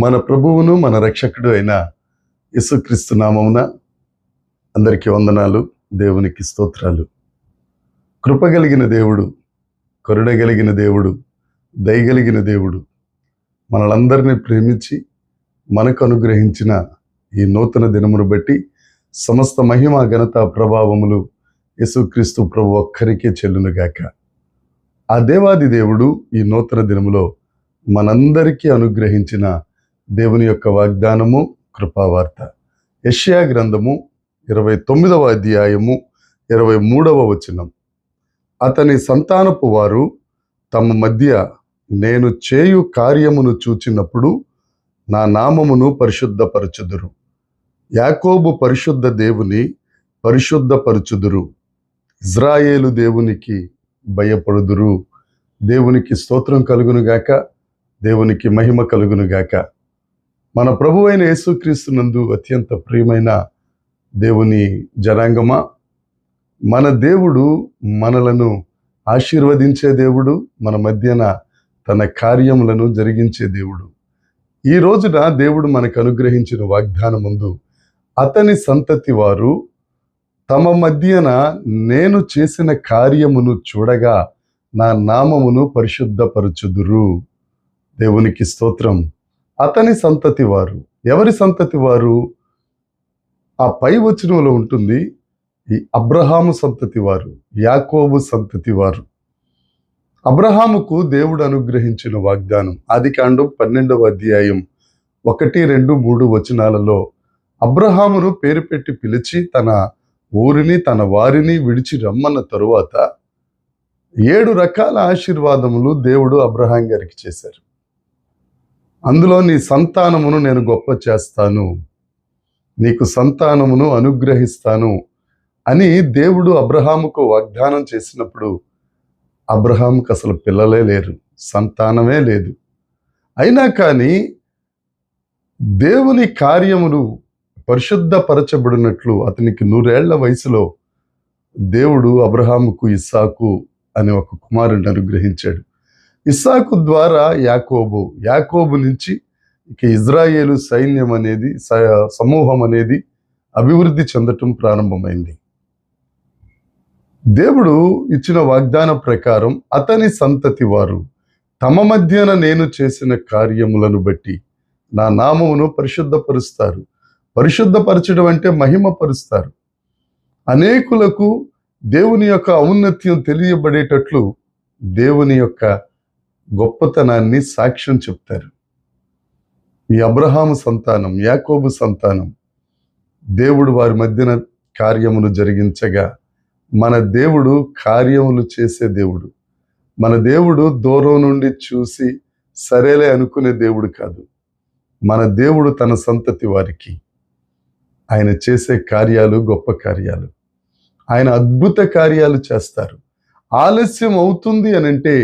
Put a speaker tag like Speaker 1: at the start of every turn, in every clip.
Speaker 1: మన ప్రభువును మన రక్షకుడు అయిన యేసుక్రీస్తు నామమున అందరికీ వందనాలు. దేవునికి స్తోత్రాలు. కృపగలిగిన దేవుడు, కరుణగలిగిన దేవుడు, దయగలిగిన దేవుడు మనలందరినీ ప్రేమించి మనకు అనుగ్రహించిన ఈ నూతన దినమును బట్టి సమస్త మహిమ, ఘనత, ప్రభావములు యేసుక్రీస్తు ప్రభు ఒక్కరికే చెల్లునుగాక. ఆ దేవాది దేవుడు ఈ నూతన దినములో మనందరికీ అనుగ్రహించిన దేవుని యొక్క వాగ్దానము, కృపావార్త. యెషయా గ్రంథము 29వ అధ్యాయము 23వ వచనం. అతని సంతానపు వారు తమ మధ్య నేను చేయు కార్యమును చూచినప్పుడు నా నామమును పరిశుద్ధపరచుదురు. యాకోబు పరిశుద్ధ దేవుని పరిశుద్ధపరచుదురు. ఇజ్రాయేలు దేవునికి భయపడుదురు. దేవునికి స్తోత్రం కలుగునుగాక, దేవునికి మహిమ కలుగునుగాక. మన ప్రభు అయిన యేసుక్రీస్తునందు అత్యంత ప్రియమైన దేవుని జనాంగమా, మన దేవుడు మనలను ఆశీర్వదించే దేవుడు, మన మధ్యన తన కార్యములను జరిగించే దేవుడు. ఈ రోజున దేవుడు మనకు అనుగ్రహించిన వాగ్దానం ముందు, అతని సంతతి వారు తమ మధ్యన నేను చేసిన కార్యమును చూడగా నా నామమును పరిశుద్ధపరచుదురు. దేవునికి స్తోత్రం. అతని సంతతి వారు, ఎవరి సంతతి వారు? ఆ పై వచనంలో ఉంటుంది, ఈ అబ్రహాము సంతతి వారు, యాకోబు సంతతి వారు. అబ్రహాముకు దేవుడు అనుగ్రహించిన వాగ్దానం ఆదికాండం 12వ అధ్యాయం 1, 2, 3 వచనాలలో అబ్రహామును పేరు పెట్టి పిలిచి తన ఊరిని, తన వారిని విడిచి రమ్మన్న తరువాత 7 రకాల ఆశీర్వాదములు దేవుడు అబ్రహాం గారికి చేశారు. అందులో నీ సంతానమును నేను గొప్ప చేస్తాను, నీకు సంతానమును అనుగ్రహిస్తాను అని దేవుడు అబ్రహాముకు వాగ్దానం చేసినప్పుడు అబ్రహాముకు అసలు పిల్లలే లేరు, సంతానమే లేదు. అయినా కానీ దేవుని కార్యములు పరిశుద్ధపరచబడినట్లు అతనికి 100 ఏళ్ల వయసులో దేవుడు అబ్రహాముకు ఇస్సాకు అనే ఒక కుమారుడిని అనుగ్రహించాడు. ఇస్సాకు ద్వారా యాకోబు నుంచి ఇక ఇజ్రాయేలు సైన్యం అనేది, సమూహం అనేది అభివృద్ధి చెందటం ప్రారంభమైంది. దేవుడు ఇచ్చిన వాగ్దాన ప్రకారం అతని సంతతి వారు తమ మధ్యన నేను చేసిన కార్యములను బట్టి నా నామమును పరిశుద్ధపరుస్తారు. పరిశుద్ధపరచడం అంటే మహిమపరుస్తారు. అనేకులకు దేవుని యొక్క ఔన్నత్యం తెలియబడేటట్లు దేవుని యొక్క గొప్పతనాన్ని సాక్ష్యం చెప్తారు. ఈ అబ్రహాము సంతానం, యాకోబు సంతానం దేవుడు వారి మధ్యన కార్యమును జరిగించగా, మన దేవుడు కార్యములు చేసే దేవుడు. మన దేవుడు దూరం నుండి చూసి సరేలే అనుకునే దేవుడు కాదు. మన దేవుడు తన సంతతి వారికి ఆయన చేసే కార్యాలు గొప్ప కార్యాలు. ఆయన అద్భుత కార్యాలు చేస్తారు. ఆలస్యం అవుతుంది అని అంటే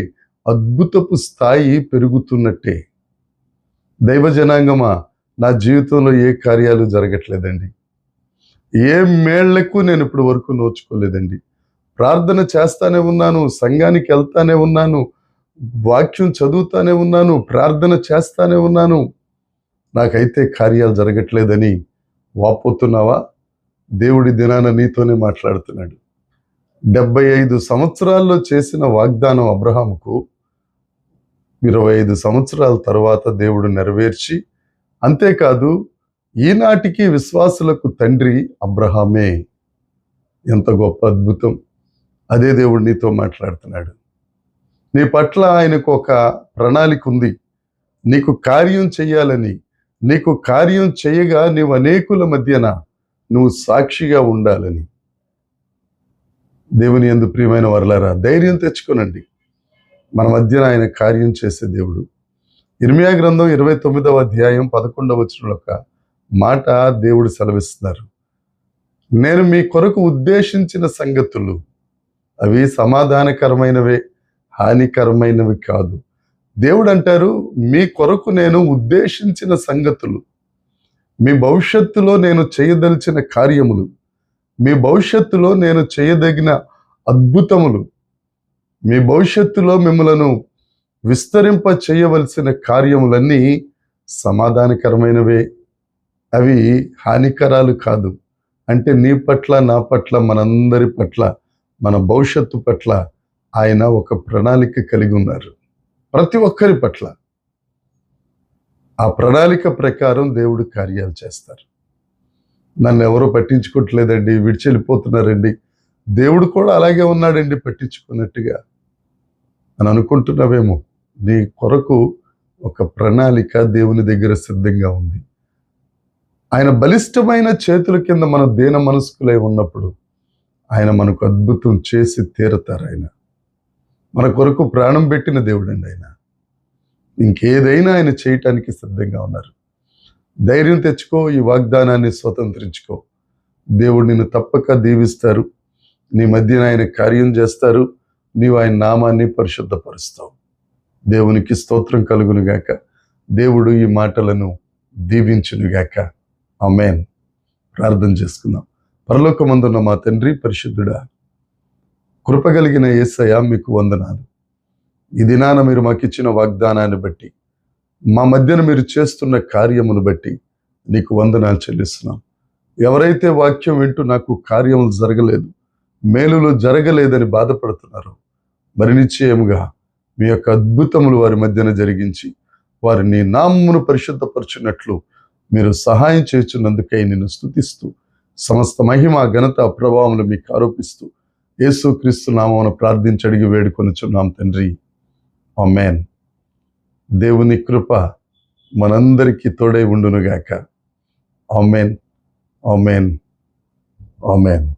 Speaker 1: అద్భుతపు స్థాయి పెరుగుతున్నట్టే. దైవ జనాంగమా, నా జీవితంలో ఏ కార్యాలు జరగట్లేదండి, ఏ మేళ్లకు నేను ఇప్పుడు వరకు నోచుకోలేదండి. ప్రార్థన చేస్తానే ఉన్నాను, సంఘానికి వెళ్తానే ఉన్నాను, వాక్యం చదువుతానే ఉన్నాను, ప్రార్థన చేస్తానే ఉన్నాను, నాకైతే కార్యాలు జరగట్లేదని వాపోతున్నావా? దేవుడి దినాన నీతోనే మాట్లాడుతున్నాడు. 75 సంవత్సరాల్లో చేసిన వాగ్దానం అబ్రహాముకు 25 సంవత్సరాల తర్వాత దేవుడు నెరవేర్చి, అంతేకాదు ఈనాటికి విశ్వాసులకు తండ్రి అబ్రహామే. ఎంత గొప్ప అద్భుతం! అదే దేవుడు నీతో మాట్లాడుతున్నాడు. నీ పట్ల ఆయనకు ఒక ప్రణాళిక ఉంది. నీకు కార్యం చెయ్యాలని, నీకు కార్యం చేయగా నీవు అనేకుల మధ్యన నువ్వు సాక్షిగా ఉండాలని. దేవుని యందు ప్రియమైన వారలారా, ధైర్యం తెచ్చుకోనండి. మన మధ్యన ఆయన కార్యం చేసే దేవుడు. ఇర్మియా గ్రంథం 29వ అధ్యాయం 11వ వచనంలో ఒక మాట దేవుడు సెలవిస్తున్నారు. నేను మీ కొరకు ఉద్దేశించిన సంగతులు అవి సమాధానకరమైనవే, హానికరమైనవి కాదు. దేవుడు అంటారు, మీ కొరకు నేను ఉద్దేశించిన సంగతులు, మీ భవిష్యత్తులో నేను చేయదలిచిన కార్యములు, మీ భవిష్యత్తులో నేను చేయదగిన అద్భుతములు, మీ భవిష్యత్తులో మిమ్మలను విస్తరింప చేయవలసిన కార్యములన్నీ సమాధానకరమైనవే, అవి హానికరాలు కాదు. అంటే నీ పట్ల, నా పట్ల, మనందరి పట్ల, మన భవిష్యత్తు పట్ల ఆయన ఒక ప్రణాళిక కలిగి ఉన్నారు. ప్రతి ఒక్కరి పట్ల ఆ ప్రణాళిక ప్రకారం దేవుడు కార్యాలు చేస్తారు. నన్ను ఎవరో పట్టించుకోవట్లేదండి, విడిచెళ్ళిపోతున్నారండి, దేవుడు కూడా అలాగే ఉన్నాడండి పట్టించుకున్నట్టుగా అని అనుకుంటున్నావేమో. నీ కొరకు ఒక ప్రణాళిక దేవుని దగ్గర సిద్ధంగా ఉంది. ఆయన బలిష్టమైన చేతుల కింద మన దీన మనస్కులై ఉన్నప్పుడు ఆయన మనకు అద్భుతం చేసి తీరతారు. ఆయన మన కొరకు ప్రాణం పెట్టిన దేవుడు అండి. ఆయన ఇంకేదైనా ఆయన చేయటానికి సిద్ధంగా ఉన్నారు. ధైర్యం తెచ్చుకో, ఈ వాగ్దానాన్ని స్వతంత్రించుకో. దేవుడు నిన్ను తప్పక దీవిస్తారు. నీ మధ్యన ఆయన కార్యం చేస్తారు. నీవు ఆయన నామాన్ని పరిశుద్ధపరుస్తావు. దేవునికి స్తోత్రం కలుగునుగాక. దేవుడు ఈ మాటలను దీవించునుగాక. ఆమేన్. ప్రార్థన చేసుకుందాం. పరలోకమందున్న మా తండ్రి, పరిశుద్ధుడా, కృపగలిగిన యేసయ్య, మీకు వందనాలు. ఈ దినాన మీరు మాకు ఇచ్చిన వాగ్దానాన్ని బట్టి, మా మధ్యన మీరు చేస్తున్న కార్యమును బట్టి నీకు వందనాలు చెల్లిస్తున్నాం. ఎవరైతే వాక్యం వింటూ నాకు కార్యములు జరగలేదు, మేలులు జరగలేదని బాధపడుతున్నారో, మరి నిశ్చయముగా మీ యొక్క అద్భుతములు వారి మధ్యన జరిగించి వారి నీ నామమును పరిశుద్ధపరచున్నట్లు మీరు సహాయం చేస్తున్నందుకై నిన్ను స్తుతిస్తూ, సమస్త మహిమ, ఘనత, ప్రభావములు మీకు ఆరోపిస్తూ యేసుక్రీస్తు నామమున ప్రార్థించి అడిగి వేడుకొనుచున్నాం తండ్రి. ఆమేన్. దేవుని కృప మనందరికీ తోడై ఉండునుగాక. ఆమేన్. ఆమేన్. ఆమేన్.